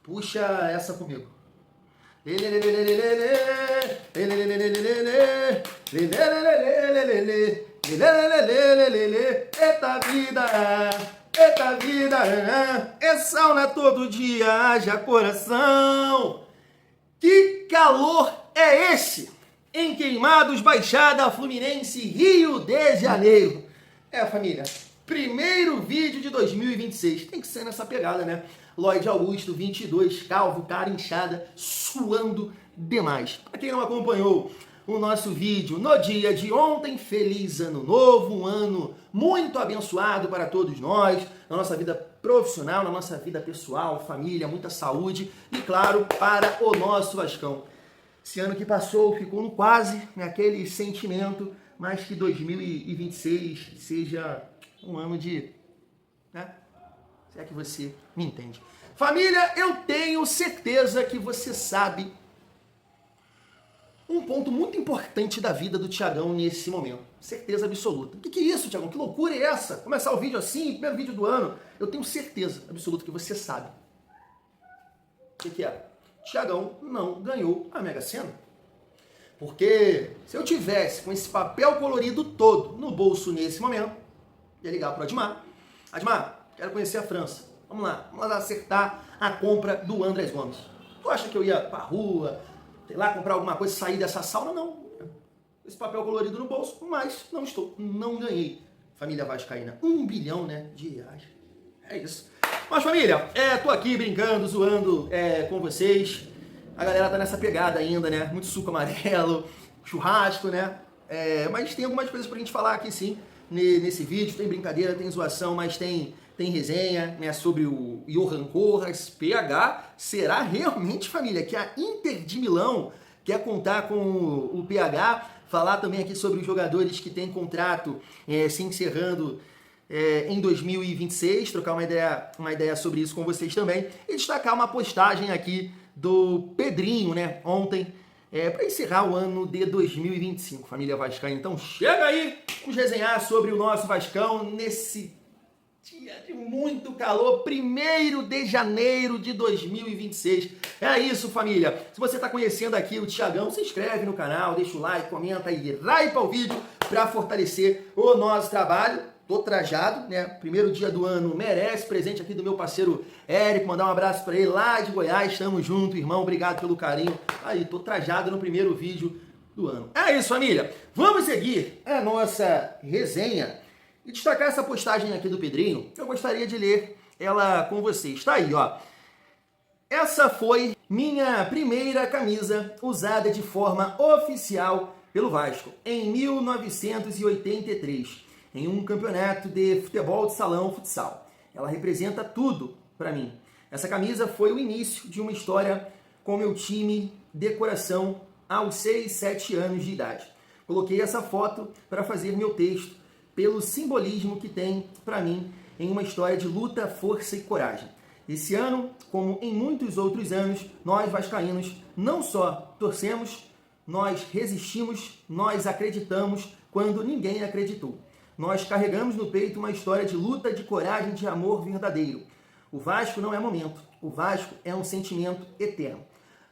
Puxa essa comigo. Eita vida, é sauna todo dia, haja coração. Que calor é esse? Em Queimados, Baixada Fluminense, Rio de Janeiro. Família, primeiro vídeo de 2026. Tem que ser nessa pegada, né? Lloyd Augusto, 22, calvo, cara inchada, suando demais. Para quem não acompanhou o nosso vídeo no dia de ontem, feliz ano novo, um ano muito abençoado para todos nós, na nossa vida profissional, na nossa vida pessoal, família, muita saúde e, claro, para o nosso Vascão. Esse ano que passou ficou no quase, naquele sentimento, mas que 2026 seja um ano de... Se é que você me entende. Família, eu tenho certeza que você sabe um ponto muito importante da vida do Thiagão nesse momento. Certeza absoluta. O que é isso, Thiagão? Que loucura é essa? Começar o vídeo assim, primeiro vídeo do ano. Eu tenho certeza absoluta que você sabe. O que é? Thiagão não ganhou a Mega Sena. Porque se eu tivesse com esse papel colorido todo no bolso nesse momento, ia ligar pro Admar. Admar, quero conhecer a França. Vamos lá acertar a compra do Andrés Gomes. Tu acha que eu ia pra rua, sei lá, comprar alguma coisa e sair dessa sauna? Não. Esse papel colorido no bolso, mas não estou. Não ganhei. Família vascaína, 1 bilhão, de reais. É isso. Mas família, tô aqui brincando, zoando com vocês. A galera tá nessa pegada ainda, muito suco amarelo, churrasco, mas tem algumas coisas pra gente falar aqui sim, nesse vídeo. Tem brincadeira, tem zoação, mas tem resenha, sobre o Johan Rojas, PH. Será realmente, família, que a Inter de Milão quer contar com o PH? Falar também aqui sobre os jogadores que têm contrato se encerrando em 2026, trocar uma ideia sobre isso com vocês também, e destacar uma postagem aqui do Pedrinho, ontem, para encerrar o ano de 2025, família vascaína. Então chega aí, vamos resenhar sobre o nosso Vascão nesse dia de muito calor, 1º de janeiro de 2026. É isso, família. Se você está conhecendo aqui o Thiagão, se inscreve no canal, deixa o like, comenta e vai para o vídeo para fortalecer o nosso trabalho. Tô trajado, Primeiro dia do ano, merece presente aqui do meu parceiro Érico, mandar um abraço para ele lá de Goiás. Tamo junto, irmão, obrigado pelo carinho. Aí, tô trajado no primeiro vídeo do ano. É isso, família. Vamos seguir a nossa resenha e destacar essa postagem aqui do Pedrinho. Eu gostaria de ler ela com vocês. Tá aí, ó. Essa foi minha primeira camisa usada de forma oficial pelo Vasco em 1983. Em um campeonato de futebol de salão futsal. Ela representa tudo para mim. Essa camisa foi o início de uma história com meu time de coração aos 6, 7 anos de idade. Coloquei essa foto para fazer meu texto pelo simbolismo que tem para mim em uma história de luta, força e coragem. Esse ano, como em muitos outros anos, nós vascaínos não só torcemos, nós resistimos, nós acreditamos quando ninguém acreditou. Nós carregamos no peito uma história de luta, de coragem, de amor verdadeiro. O Vasco não é momento, o Vasco é um sentimento eterno.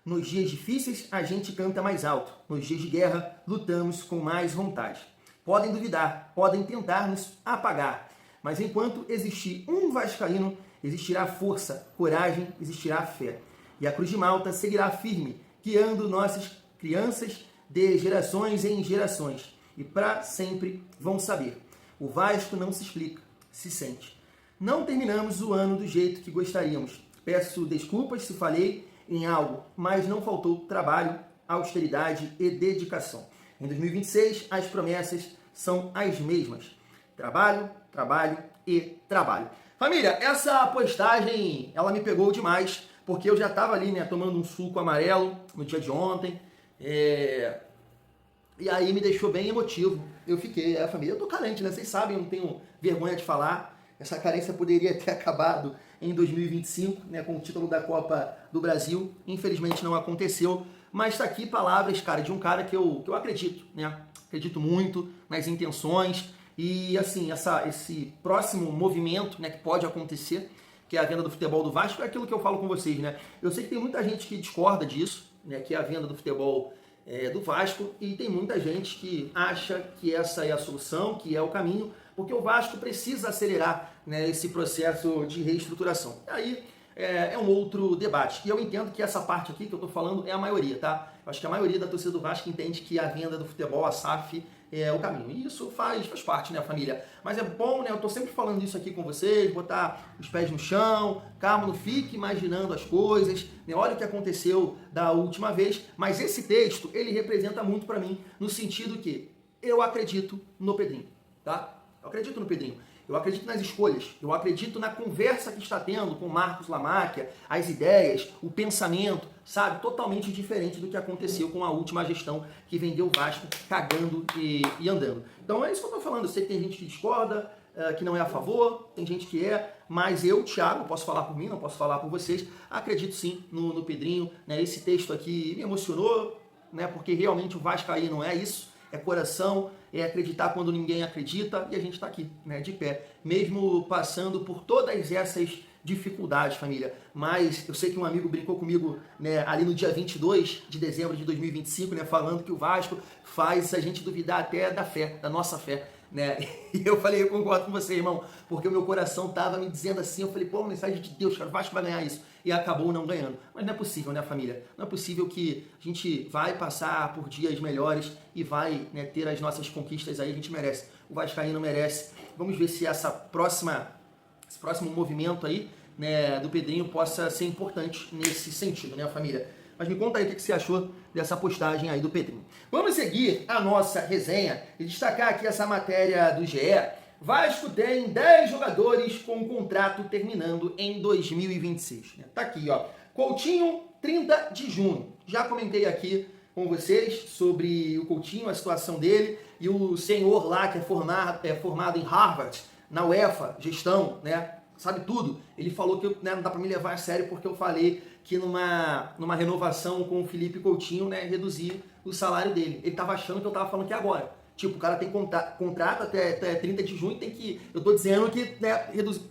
Nos dias difíceis, a gente canta mais alto. Nos dias de guerra, lutamos com mais vontade. Podem duvidar, podem tentar nos apagar. Mas enquanto existir um vascaíno, existirá força, coragem, existirá fé. E a Cruz de Malta seguirá firme, guiando nossas crianças de gerações em gerações. E para sempre vão saber. O Vasco não se explica, se sente. Não terminamos o ano do jeito que gostaríamos. Peço desculpas se falei em algo, mas não faltou trabalho, austeridade e dedicação. Em 2026, as promessas são as mesmas. Trabalho, trabalho e trabalho. Família, essa postagem, ela me pegou demais, porque eu já estava ali, tomando um suco amarelo no dia de ontem. E aí me deixou bem emotivo. Eu fiquei, família, eu tô carente, Vocês sabem, eu não tenho vergonha de falar. Essa carência poderia ter acabado em 2025, com o título da Copa do Brasil. Infelizmente não aconteceu. Mas tá aqui palavras, cara, de um cara que eu acredito, Acredito muito nas intenções. E, assim, esse próximo movimento, que pode acontecer, que é a venda do futebol do Vasco, é aquilo que eu falo com vocês, né? Eu sei que tem muita gente que discorda disso, né, que é a venda do futebol do Vasco, e tem muita gente que acha que essa é a solução, que é o caminho, porque o Vasco precisa acelerar, né, esse processo de reestruturação. Aí é um outro debate. E eu entendo que essa parte aqui que eu estou falando é a maioria, tá? Eu acho que a maioria da torcida do Vasco entende que a venda do futebol, a SAF, é o caminho. E isso faz parte, né, família? Mas é bom, né? Eu tô sempre falando isso aqui com vocês, botar os pés no chão, calma, não fique imaginando as coisas, né? Olha o que aconteceu da última vez, mas esse texto, ele representa muito para mim, no sentido que eu acredito no Pedrinho, tá? Eu acredito no Pedrinho. Eu acredito nas escolhas, eu acredito na conversa que está tendo com Marcos Lamáquia, as ideias, o pensamento, sabe? Totalmente diferente do que aconteceu com a última gestão que vendeu o Vasco cagando e andando. Então é isso que eu estou falando. Eu sei que tem gente que discorda, que não é a favor, tem gente que é, mas eu, Thiago, posso falar por mim, não posso falar por vocês, acredito sim no Pedrinho, né? Esse texto aqui me emocionou, né? Porque realmente o Vasco aí não é isso. É coração, é acreditar quando ninguém acredita, e a gente está aqui, né, de pé, mesmo passando por todas essas dificuldades, família. Mas eu sei que um amigo brincou comigo, né, ali no dia 22 de dezembro de 2025, né, falando que o Vasco faz a gente duvidar até da fé, da nossa fé, né? E eu falei, eu concordo com você, irmão, porque o meu coração tava me dizendo assim, eu falei, pô, mensagem de Deus, cara, o Vasco vai ganhar isso. E acabou não ganhando. Mas não é possível, né, família? Não é possível que a gente vai passar por dias melhores e vai, né, ter as nossas conquistas aí, a gente merece. O Vascaíno merece. Vamos ver se esse próximo movimento aí, né, do Pedrinho possa ser importante nesse sentido, né, família? Mas me conta aí o que você achou dessa postagem aí do Pedrinho. Vamos seguir a nossa resenha e destacar aqui essa matéria do GE. Vasco tem 10 jogadores com contrato terminando em 2026. Tá aqui, ó. Coutinho, 30 de junho. Já comentei aqui com vocês sobre o Coutinho, a situação dele, e o senhor lá que é formado em Harvard, na UEFA, gestão, né? Sabe tudo. Ele falou que né, não dá pra me levar a sério porque eu falei que numa renovação com o Felipe Coutinho, né, reduzir o salário dele. Ele tava achando que eu tava falando que agora. Tipo, o cara tem contrato até 30 de junho, tem que... Eu tô dizendo que, né, reduzir...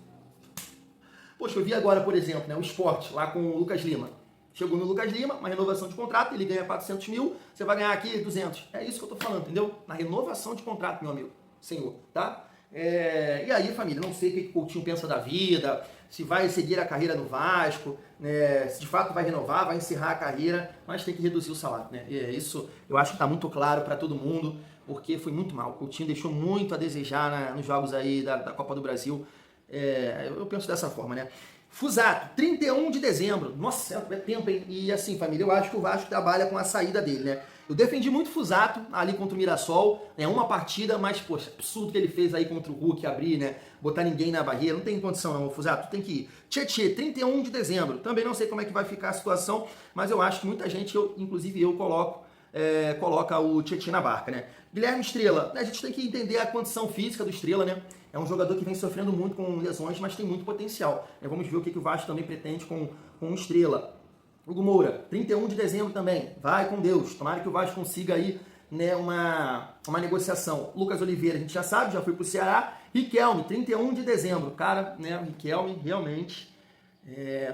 Poxa, eu vi agora, por exemplo, né, o Sport, lá com o Lucas Lima. Chegou no Lucas Lima, uma renovação de contrato, ele ganha 400 mil, você vai ganhar aqui 200. É isso que eu tô falando, entendeu? Na renovação de contrato, meu amigo, senhor, tá? E aí, família, não sei o que o Coutinho pensa da vida, se vai seguir a carreira no Vasco, né, se de fato vai renovar, vai encerrar a carreira, mas tem que reduzir o salário, né? Isso eu acho que está muito claro para todo mundo, porque foi muito mal. O Coutinho deixou muito a desejar nos jogos aí da Copa do Brasil. Eu penso dessa forma, né? Fusato, 31 de dezembro. Nossa, é tempo, hein? E assim, família, eu acho que o Vasco trabalha com a saída dele, né? Eu defendi muito o Fusato ali contra o Mirassol, né? Uma partida, mas, poxa, absurdo que ele fez aí contra o Hulk, abrir, né? Botar ninguém na barreira, não tem condição não, Fusato, tem que ir. Tietê, 31 de dezembro. Também não sei como é que vai ficar a situação, mas eu acho que muita gente, inclusive eu, coloca o Tietê na barca, né? Guilherme Estrela, a gente tem que entender a condição física do Estrela, né? É um jogador que vem sofrendo muito com lesões, mas tem muito potencial. Vamos ver o que o Vasco também pretende com o Estrela. Hugo Moura, 31 de dezembro também. Vai com Deus. Tomara que o Vasco consiga aí, né, uma negociação. Lucas Oliveira, a gente já sabe, já foi pro Ceará. Riquelme, 31 de dezembro. Cara, né, o Riquelme realmente...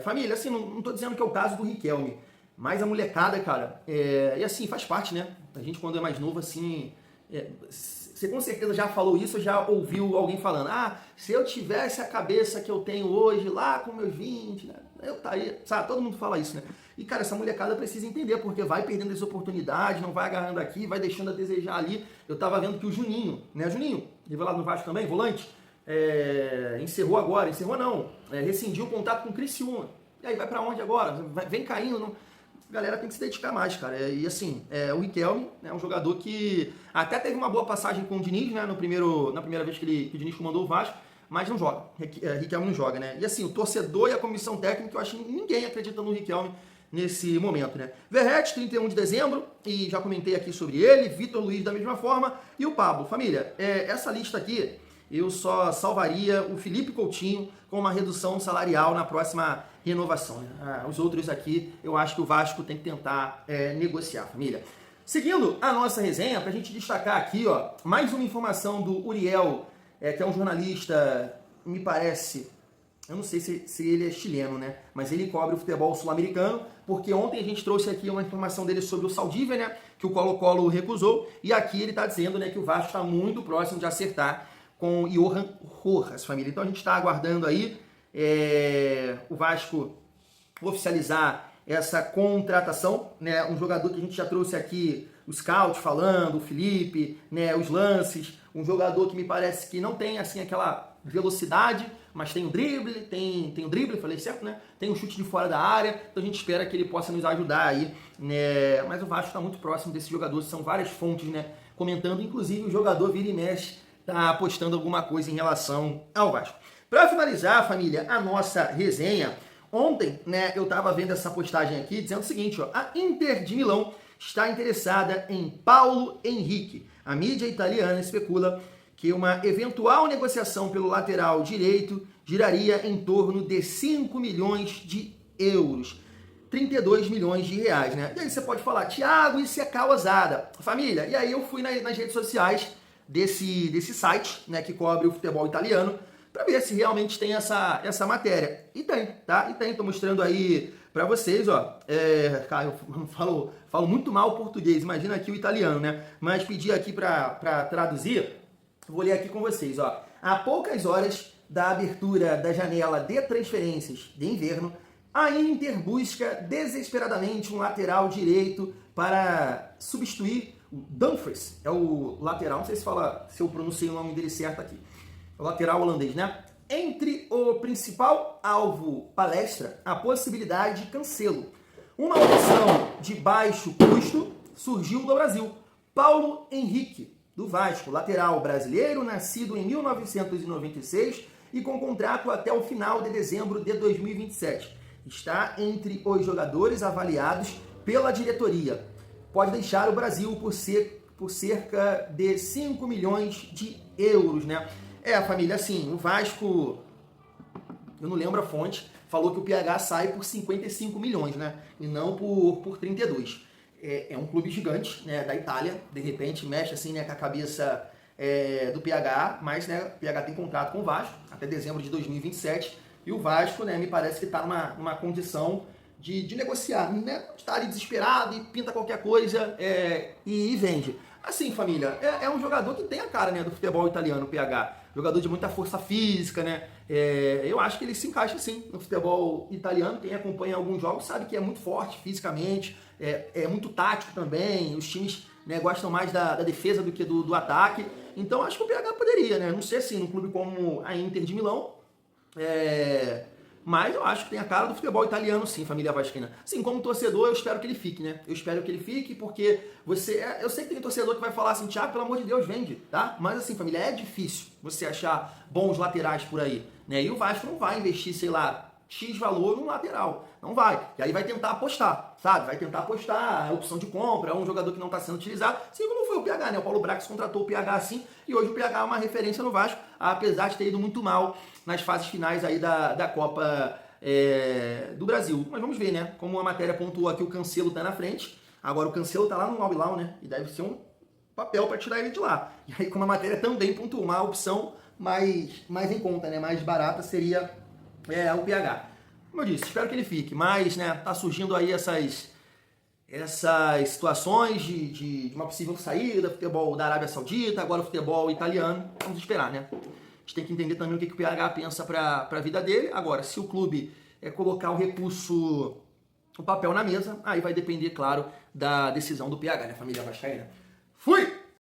Família, assim, não tô dizendo que é o caso do Riquelme, mas a molecada, cara, e assim, faz parte, né? A gente quando é mais novo, assim... Você com certeza já falou isso, já ouviu alguém falando, se eu tivesse a cabeça que eu tenho hoje, lá com meus 20, né? Eu estaria, sabe? Todo mundo fala isso, né? E, cara, essa molecada precisa entender, porque vai perdendo as oportunidades, não vai agarrando aqui, vai deixando a desejar ali. Eu tava vendo que o Juninho, né? Juninho, revelado no Vasco também, volante, encerrou agora, rescindiu o contato com o Criciúma. E aí, vai pra onde agora? Vem caindo, não... A galera tem que se dedicar mais, cara. E assim, o Riquelme é um jogador que até teve uma boa passagem com o Diniz, né? Na primeira vez que o Diniz comandou o Vasco, mas não joga. Riquelme não joga, né? E assim, o torcedor e a comissão técnica, eu acho que ninguém acredita no Riquelme nesse momento, né? Verratti, 31 de dezembro, e já comentei aqui sobre ele, Vitor Luiz da mesma forma, e o Pablo. Família, essa lista aqui, eu só salvaria o Felipe Coutinho com uma redução salarial na próxima renovação, né? Os outros aqui, eu acho que o Vasco tem que tentar negociar, família. Seguindo a nossa resenha, para a gente destacar aqui, ó, mais uma informação do Uriel, que é um jornalista, me parece, eu não sei se ele é chileno, né? Mas ele cobre o futebol sul-americano, porque ontem a gente trouxe aqui uma informação dele sobre o Saldívia, né? Que o Colo-Colo recusou, e aqui ele está dizendo, né, que o Vasco está muito próximo de acertar com o Johan Rojas, família. Então a gente está aguardando aí o Vasco oficializar essa contratação, né? Um jogador que a gente já trouxe aqui, o scout falando, o Felipe, né? Os lances, um jogador que me parece que não tem assim aquela velocidade, mas tem o drible, falei certo, né? Tem um chute de fora da área, então a gente espera que ele possa nos ajudar aí, né? Mas o Vasco está muito próximo desse jogador, são várias fontes, né? Comentando, inclusive o jogador vira e mexe, tá postando alguma coisa em relação ao Vasco. Para finalizar, família, a nossa resenha, ontem, né, eu estava vendo essa postagem aqui dizendo o seguinte, ó, a Inter de Milão está interessada em Paulo Henrique. A mídia italiana especula que uma eventual negociação pelo lateral direito giraria em torno de 5 milhões de euros. 32 milhões de reais, né? E aí você pode falar, Thiago, isso é causada. Família, e aí eu fui nas redes sociais desse site, né, que cobre o futebol italiano, para ver se realmente tem essa matéria. E tem, tá? E tem, tô mostrando aí para vocês, ó. Cara, eu falo muito mal o português, imagina aqui o italiano, né? Mas pedi aqui para traduzir, vou ler aqui com vocês, ó. Há poucas horas da abertura da janela de transferências de inverno, a Inter busca desesperadamente um lateral direito para substituir o Dumfries, é o lateral, não sei se eu pronunciei o nome dele certo aqui, o lateral holandês, né? Entre o principal alvo palestra, a possibilidade de Cancelo. Uma opção de baixo custo surgiu no Brasil. Paulo Henrique, do Vasco, lateral brasileiro, nascido em 1996 e com contrato até o final de dezembro de 2027. Está entre os jogadores avaliados pela diretoria. Pode deixar o Brasil por cerca de 5 milhões de euros, né? Família, assim, o Vasco, eu não lembro a fonte, falou que o PH sai por 55 milhões, né? E não por 32. É um clube gigante, né, da Itália, de repente mexe assim, né, com a cabeça do PH, mas, né, o PH tem contrato com o Vasco até dezembro de 2027, e o Vasco, né, me parece que está numa condição de negociar, né? Está ali desesperado e pinta qualquer coisa e vende. Assim, família, é um jogador que tem a cara, né, do futebol italiano, o PH. Jogador de muita força física, né? Eu acho que ele se encaixa, sim, no futebol italiano. Quem acompanha alguns jogos sabe que é muito forte fisicamente, é muito tático também. Os times, né, gostam mais da defesa do que do ataque. Então, acho que o PH poderia, né? Não sei, assim, num clube como a Inter de Milão, mas eu acho que tem a cara do futebol italiano, sim, família vascaína. Sim, como torcedor, eu espero que ele fique, né? Eu espero que ele fique, porque eu sei que tem torcedor que vai falar assim, Thiago, pelo amor de Deus, vende, tá? Mas assim, família, é difícil você achar bons laterais por aí, né? E o Vasco não vai investir, sei lá, X valor num lateral. Não vai. E aí vai tentar apostar, sabe? Vai tentar apostar, a opção de compra, um jogador que não está sendo utilizado. Assim como foi o PH, né? O Paulo Brax contratou o PH assim, e hoje o PH é uma referência no Vasco, apesar de ter ido muito mal nas fases finais aí da Copa do Brasil. Mas vamos ver, né? Como a matéria pontuou aqui, o Cancelo tá na frente. Agora o Cancelo tá lá no Al Hilal, né? E deve ser um papel para tirar ele de lá. E aí, como a matéria também pontuou, uma opção mais em conta, né? Mais barata seria o PH. Como eu disse, espero que ele fique. Mas, né? Tá surgindo aí essas situações de uma possível saída, futebol da Arábia Saudita, agora o futebol italiano. Vamos esperar, né? A gente tem que entender também o que o PH pensa para a vida dele. Agora, se o clube colocar o recurso, o papel na mesa, aí vai depender, claro, da decisão do PH, né, família vascaína? Fui!